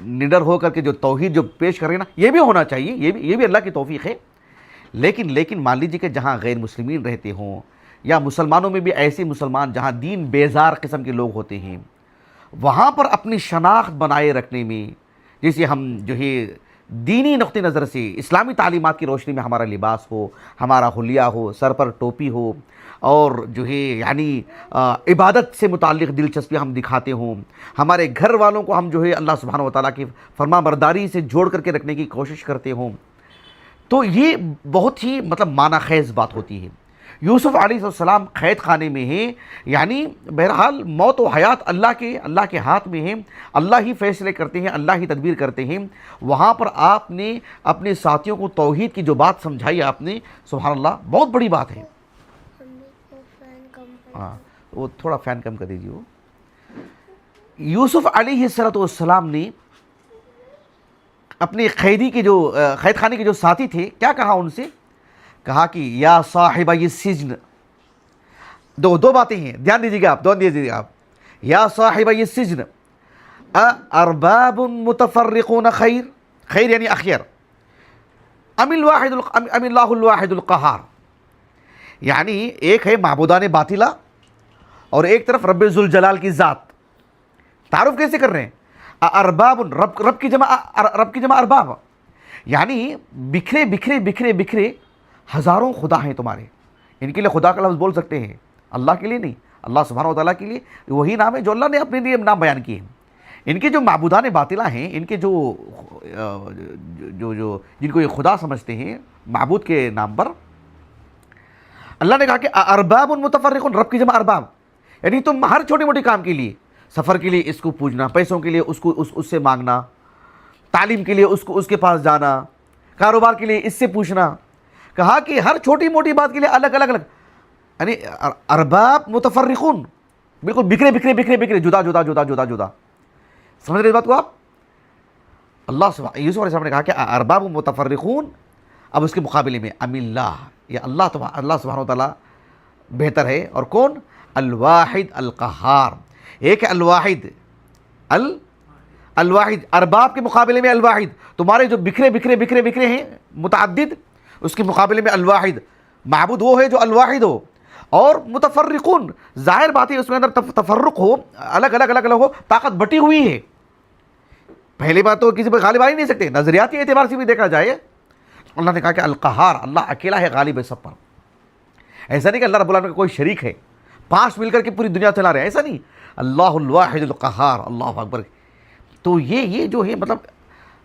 نڈر ہو کر کے جو توحید جو پیش کر رہے ہیں نا، یہ بھی ہونا چاہیے، یہ بھی اللہ کی توفیق ہے. لیکن مان لیجیے کہ جہاں غیر مسلمین رہتے ہوں یا مسلمانوں میں بھی ایسے مسلمان جہاں دین بیزار قسم کے لوگ ہوتے ہیں، وہاں پر اپنی شناخت بنائے رکھنے میں، جیسے ہم جو ہے دینی نقطہ نظر سے اسلامی تعلیمات کی روشنی میں ہمارا لباس ہو، ہمارا حلیہ ہو، سر پر ٹوپی ہو، اور جو ہے یعنی عبادت سے متعلق دلچسپی ہم دکھاتے ہوں، ہمارے گھر والوں کو ہم جو ہے اللہ سبحانہ و تعالیٰ کی فرما برداری سے جوڑ کر کے رکھنے کی کوشش کرتے ہوں، تو یہ بہت ہی مطلب معنی خیز بات ہوتی ہے. یوسف علیہ السلام قید خانے میں ہیں، یعنی بہرحال موت و حیات اللہ کے ہاتھ میں ہیں، اللہ ہی فیصلے کرتے ہیں، اللہ ہی تدبیر کرتے ہیں. وہاں پر آپ نے اپنے ساتھیوں کو توحید کی جو بات سمجھائی آپ نے، سبحان اللہ، بہت بڑی بات ہے. ہاں وہ تھوڑا فین کم کر دیجیے. وہ یوسف علیہ السلام نے اپنے قید خانے کے جو ساتھی تھے، کیا کہا ان سے؟ کہا کہ یا صاحب السجن، دو باتیں ہیں، دھیان دیجیے گا آپ. یا صاحب السجن ارباب متفرقون خیر یعنی اخیر ام اللہ الواحد القہار. یعنی ایک ہے معبودان باطلہ اور ایک طرف رب ذوالجلال کی ذات. تعارف کیسے کر رہے ہیں؟ ارباب، رب کی جمع ارباب، یعنی بکھرے ہزاروں خدا ہیں تمہارے. ان کے لیے خدا کا لفظ بول سکتے ہیں، اللہ کے لیے نہیں. اللہ سبحانہ و تعالیٰ کے لیے وہی نام ہے جو اللہ نے اپنے لیے نام بیان کیے ہیں. ان کے جو معبودان باطلہ ہیں، ان کے جو جن کو یہ خدا سمجھتے ہیں معبود کے نام پر، اللہ نے کہا کہ ارباب متفرقون، رب کی جمع ارباب، یعنی تم ہر چھوٹی موٹی کام کے لیے، سفر کے لیے اس کو پوجنا، پیسوں کے لیے اس سے مانگنا، تعلیم کے لیے اس کے پاس جانا، کاروبار کے لیے اس سے پوچھنا. کہا کہ ہر چھوٹی موٹی بات کے لیے الگ یعنی ارباب متفرقون، بالکل بکھرے جدا. سمجھ رہے اس بات کو آپ؟ یوسف علیہ السلام نے کہا کہ ارباب متفرقون، اب اس کے مقابلے میں ام اللہ، یا اللہ سبحانہ و تعالیٰ بہتر ہے. اور کون؟ الواحد القہار. ایک ہے الواحد، ارباب کے مقابلے میں الواحد. تمہارے جو بکھرے ہیں متعدد، اس کے مقابلے میں الواحد، معبود وہ ہے جو الواحد ہو. اور متفرقون، ظاہر بات ہے اس میں اندر تفرق ہو، الگ ہو، طاقت بٹی ہوئی ہے. پہلی بات تو کسی پہ غالب آ ہی نہیں سکتے، نظریاتی اعتبار سے بھی دیکھا جائے. اللہ نے کہا کہ القہار، اللہ اکیلا ہے، غالب ہے سب پر. ایسا نہیں کہ اللہ رب العالمین کا کوئی شریک ہے، 5 مل کر کے پوری دنیا چلا رہے ہیں، ایسا نہیں. اللہ الواحد القہار، اللہ اکبر. تو یہ جو ہے مطلب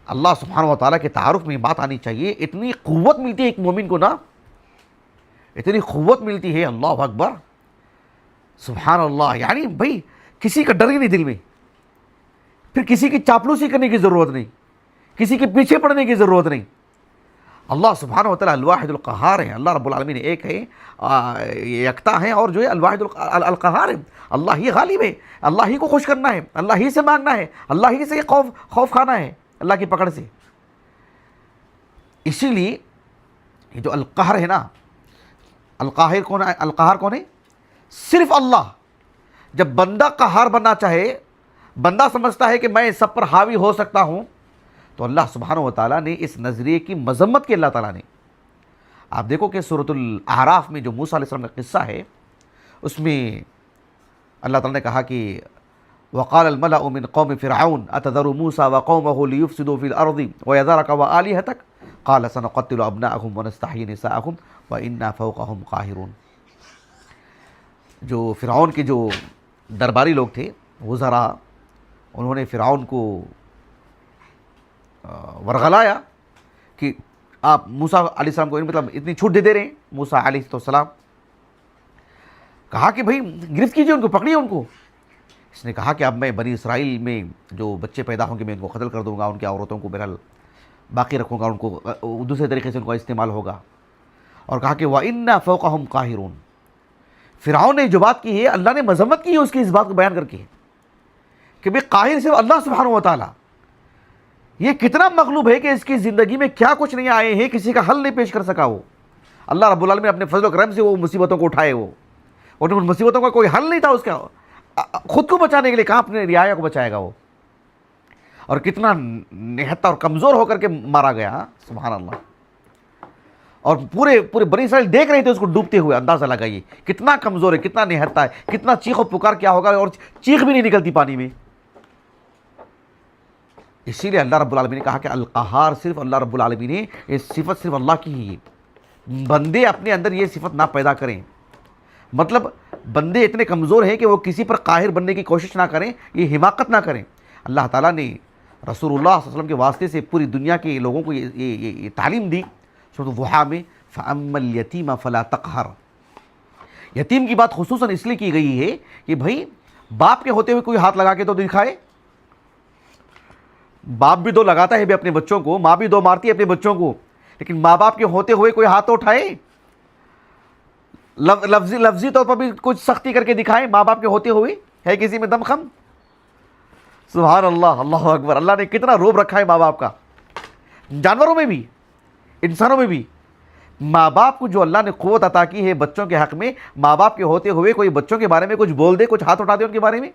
اللہ سبحانہ و تعالیٰ کے تعارف میں بات آنی چاہیے. اتنی قوت ملتی ہے ایک مومن کو نا، اتنی قوت ملتی ہے، اللہ اکبر، سبحان اللہ. یعنی بھائی کسی کا ڈر ہی نہیں دل میں، پھر کسی کی چاپلوسی کرنے کی ضرورت نہیں، کسی کے پیچھے پڑنے کی ضرورت نہیں. اللہ سبحانہ و تعالیٰ الواحد القہار ہے. اللہ رب العالمین ایک ہے، یکتا ہے، اور جو ہے الواحد القہار ہے. اللہ ہی غالب ہے، اللہ ہی کو خوش کرنا ہے، اللہ ہی سے مانگنا ہے، اللہ ہی سے خوف کھانا ہے اللہ کی پکڑ سے. اسی لیے یہ جو القہر ہے نا، القہار کون ہے؟ صرف اللہ. جب بندہ قہار بننا چاہے، بندہ سمجھتا ہے کہ میں سب پر حاوی ہو سکتا ہوں، تو اللہ سبحانہ و تعالیٰ نے اس نظریے کی مذمت کی. اللہ تعالیٰ نے، آپ دیکھو کہ سورۃ الاعراف میں جو موسیٰ علیہ السلام کا قصہ ہے، اس میں اللہ تعالیٰ نے کہا کہ وقال الملأ من قوم فرعون اتذر موسى وقومه ليفسدوا في الارض ويذرك والهتك قال سنقتل ابناءهم ونستحيي نساءهم وانا فوقهم قاهرون. جو فرعون کے جو درباری لوگ تھے، وزراء، انہوں نے فرعون کو ورغلایا کہ آپ موسیٰ علیہ السلام کو مطلب اتنی چھوٹ دے رہے ہیں. موسیٰ علیہ السلام کہا کہ بھائی گرفت کیجئے ان کو، پکڑیے ان کو. اس نے کہا کہ اب میں بنی اسرائیل میں جو بچے پیدا ہوں گے میں ان کو قتل کر دوں گا، ان کی عورتوں کو بہرحال باقی رکھوں گا، ان کو دوسرے طریقے سے ان کو استعمال ہوگا. اور کہا کہ وَإِنَّا فَوْقَهُمْ قَاهِرُونَ. فرعون نے جو بات کی ہے اللہ نے مذمت کی ہے اس کی، اس بات کو بیان کر کے کہ بھئی قاہر صرف اللہ سبحانہ و تعالیٰ، یہ کتنا مغلوب ہے کہ اس کی زندگی میں کیا کچھ نہیں آئے ہیں، کسی کا حل نہیں پیش کر سکا وہ. اللہ رب العالمین اپنے فضل و کرم سے وہ مصیبتوں کو اٹھائے، وہ اور ان مصیبتوں کا کوئی حل نہیں تھا اس کا، خود کو بچانے کے لیے کہاں اپنے رعایا کو بچائے گا وہ، اور کتنا نہتا اور کمزور ہو کر کے مارا گیا. سبحان اللہ. اور پورے بنی اسرائیل دیکھ رہے تھے اس کو ڈوبتے ہوئے. اندازہ لگائیے کتنا کمزور ہے، کتنا نہتا ہے، کتنا چیخ و پکار کیا ہوگا، اور چیخ بھی نہیں نکلتی پانی میں. اسی لیے اللہ رب العالمین نے کہا کہ القہار صرف اللہ رب العالمین نے، یہ صفت صرف اللہ کی ہی ہے. بندے اپنے اندر یہ صفت نہ پیدا کریں، مطلب بندے اتنے کمزور ہیں کہ وہ کسی پر قاہر بننے کی کوشش نہ کریں، یہ حماقت نہ کریں. اللہ تعالیٰ نے رسول اللہ صلی اللہ علیہ وسلم کے واسطے سے پوری دنیا کے لوگوں کو یہ تعلیم دی. سورۃ الضحیٰ میں فَأَمَّا الْيَتِيمَ فَلَا تَقْهَرْ. یتیم کی بات خصوصاً اس لیے کی گئی ہے کہ بھائی باپ کے ہوتے ہوئے کوئی ہاتھ لگا کے تو دکھائے. باپ بھی دو لگاتا ہے بھی اپنے بچوں کو، ماں بھی دو مارتی ہے اپنے بچوں کو، لیکن ماں باپ کے ہوتے ہوئے کوئی ہاتھ تو اٹھائے، لفظی طور پر بھی کچھ سختی کر کے دکھائے ماں باپ کے ہوتے ہوئے. ہے کسی میں دم خم؟ سبحان اللہ، اللہ اکبر. اللہ نے کتنا روب رکھا ہے ماں باپ کا. جانوروں میں بھی، انسانوں میں بھی ماں باپ کو جو اللہ نے قوت عطا کی ہے بچوں کے حق میں، ماں باپ کے ہوتے ہوئے کوئی بچوں کے بارے میں کچھ بول دے، کچھ ہاتھ اٹھا دے ان کے بارے میں،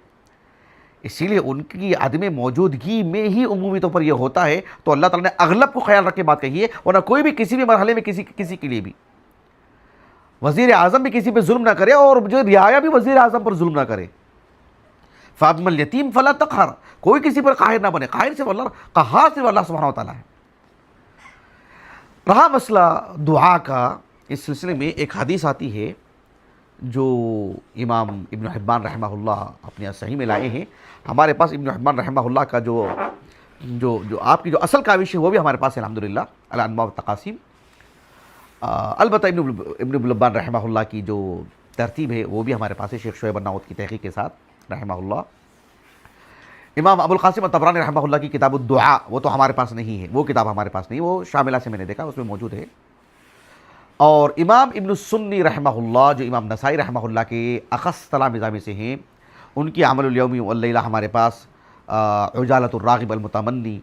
اسی لیے ان کی عدم موجودگی میں ہی عمومی طور پر یہ ہوتا ہے. تو اللہ تعالیٰ نے اغلب کو خیال رکھ کے بات کہی ہے، ورنہ کوئی بھی کسی بھی مرحلے میں کسی کے لیے بھی، وزیر اعظم بھی کسی پہ ظلم نہ کرے اور جو رعایا بھی وزیر اعظم پر ظلم نہ کرے. فَأَمَّا الْيَتِيمَ فَلَا تَقْهَرْ. کوئی کسی پر قاہر نہ بنے. قاہر صرف اللہ، قہار صرف اللہ سبحانہ و تعالیٰ ہے. رہا مسئلہ دعا کا، اس سلسلے میں ایک حدیث آتی ہے جو امام ابن حبان رحمہ اللہ اپنے صحیح میں لائے ہیں. ہمارے پاس ابن حبان رحمہ اللہ کا جو آپ کی جو اصل کاوش ہے وہ بھی ہمارے پاس ہے الحمدللہ، الانواع والتقاسیم. البتہ ابن حبان رحمہ اللہ کی جو ترتیب ہے وہ بھی ہمارے پاس ہے، شیخ شعیب الناوت کی تحقیق کے ساتھ رحمہ اللہ. امام ابو القاسم الطبرانی رحمہ اللہ کی کتاب الدعاء وہ تو ہمارے پاس نہیں ہے، وہ کتاب ہمارے پاس نہیں، وہ شاملہ سے میں نے دیکھا اس میں موجود ہے. اور امام ابن السنی رحمہ اللہ جو امام نسائی رحمہ اللہ کے اخص تلامذہ میں سے ہیں، ان کی عمل الیوم واللیلہ ہمارے پاس عجالۃ الراغب المتمنی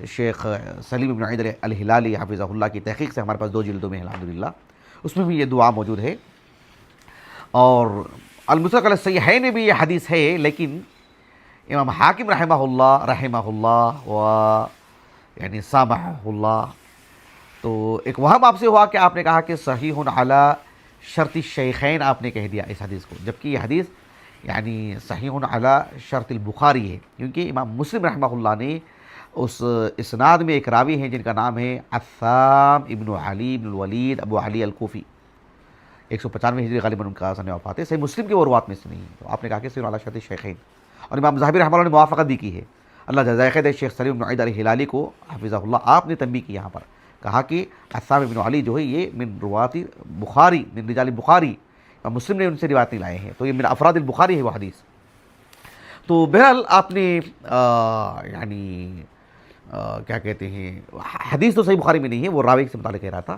شیخ سلیم بن عید الہلالی حفظہ اللہ کی تحقیق سے ہمارے پاس 2 جلدوں میں ہے الحمدللہ. اس میں بھی یہ دعا موجود ہے. اور المسند علی الصحیحین میں بھی یہ حدیث ہے، لیکن امام حاکم رحمہ اللہ و یعنی سامحہ اللہ، تو ایک وہم آپ سے ہوا کہ آپ نے کہا کہ صحیح علی شرط الشیخین آپ نے کہہ دیا اس حدیث کو، جبکہ یہ حدیث یعنی صحیح علی شرط البخاری ہے، کیونکہ امام مسلم رحمہ اللہ نے اس اسناد میں ایک راوی ہیں جن کا نام ہے عثام ابن علی ابن الولید ابو علی الکوفی، 195 ہجری غالباً ان کا سن وفات ہے. صحیح مسلم کے وہ روات میں سے نہیں، تو آپ نے کہا کہ صحیح علی شرط الشیخین. اور امام ذہبی رحمہ اللہ نے موافقت بھی کی ہے. اللہ جزائے خیر دے شیخ سلیم بن عید الہلالی کو حفظہ اللہ، آپ نے تنبیہ کی یہاں پر، کہا کہ عثام ابن علی جو ہے یہ من روات بخاری، من رجال بخاری، اور مسلم نے ان سے روایت نہیں لائے ہیں، تو یہ من افراد البخاری ہے وہ حدیث. تو بہرحال آپ نے یعنی کیا کہتے ہیں، حدیث تو صحیح بخاری میں نہیں ہے، وہ راوی سے متعلق کہہ رہا تھا.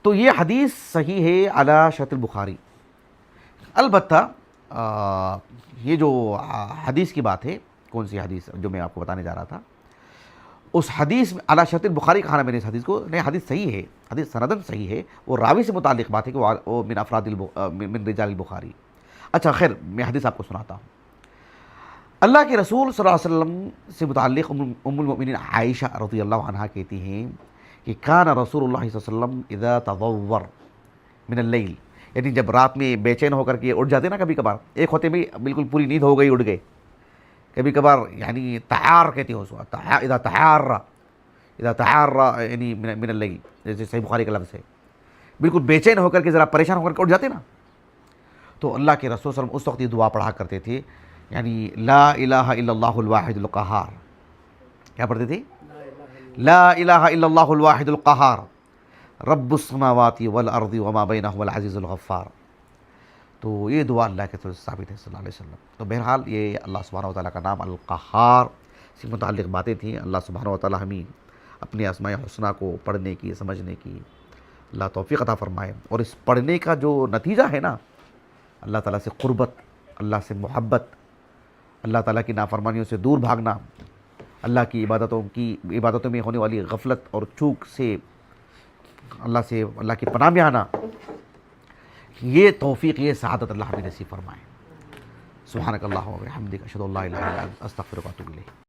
تو یہ حدیث صحیح ہے علی شرط البخاری. البتہ یہ جو حدیث کی بات ہے، کون سی حدیث جو میں آپ کو بتانے جا رہا تھا، اس حدیث میں علی شرط البخاری کہا نا میں نے اس حدیث کو، نہیں حدیث صحیح ہے، حدیث سندن صحیح ہے، وہ راوی سے متعلق بات ہے کہ وہ من افراد من رجال البخاری. اچھا خیر، میں حدیث آپ کو سناتا ہوں. اللہ کے رسول صلی اللہ علیہ وسلم سے متعلق ام المؤمنین عائشہ رضی اللہ عنہا کہتی ہیں کہ کان رسول اللہ صلی اللہ علیہ وسلم اذا تضور من اللیل، یعنی جب رات میں بے چین ہو کر کے اٹھ جاتے نا کبھی کبھار، ایک ہوتے میں بالکل پوری نیند ہو گئی اٹھ گئے، کبھی کبھار یعنی تعار کہتے ہیں اس وقت، اذا تعار یعنی من اللیل، جیسے صحیح بخاری کا لفظ ہے، بالکل بے چین ہو کر کے ذرا پریشان ہو کر کے اٹھ جاتے نا، تو اللہ کے رسول صلی اللہ علیہ وسلم اس وقت یہ دعا پڑھا کرتے تھے، یعنی لا الہ الا اللہ الواحد القہار. کیا پڑھتے تھے؟ لا الہ الا اللہ الواحد القہار رب السماوات والارض وما بینہما العزیز الغفار. تو یہ دعا اللہ کے رسول سے ثابت ہے صلی اللہ علیہ وسلم. تو بہرحال یہ اللہ سبحانہ و تعالیٰ کا نام القہار سے متعلق باتیں تھیں. اللہ سبحانہ و تعالیٰ ہمیں اپنے اسماء حسنہ کو پڑھنے کی، سمجھنے کی اللہ توفیق عطا فرمائے. اور اس پڑھنے کا جو نتیجہ ہے نا، اللہ تعالیٰ سے قربت، اللہ سے محبت، اللہ تعالیٰ کی نافرمانیوں سے دور بھاگنا، اللہ کی عبادتوں میں ہونے والی غفلت اور چوک سے اللہ کی پناہ میں آنا، یہ توفیق، یہ سعادت اللہ ہمیں نصیب فرمائے. سبحانک اللہم و بحمدک، اشہد ان لا الہ الا انت، استغفرک و اتوب الیک.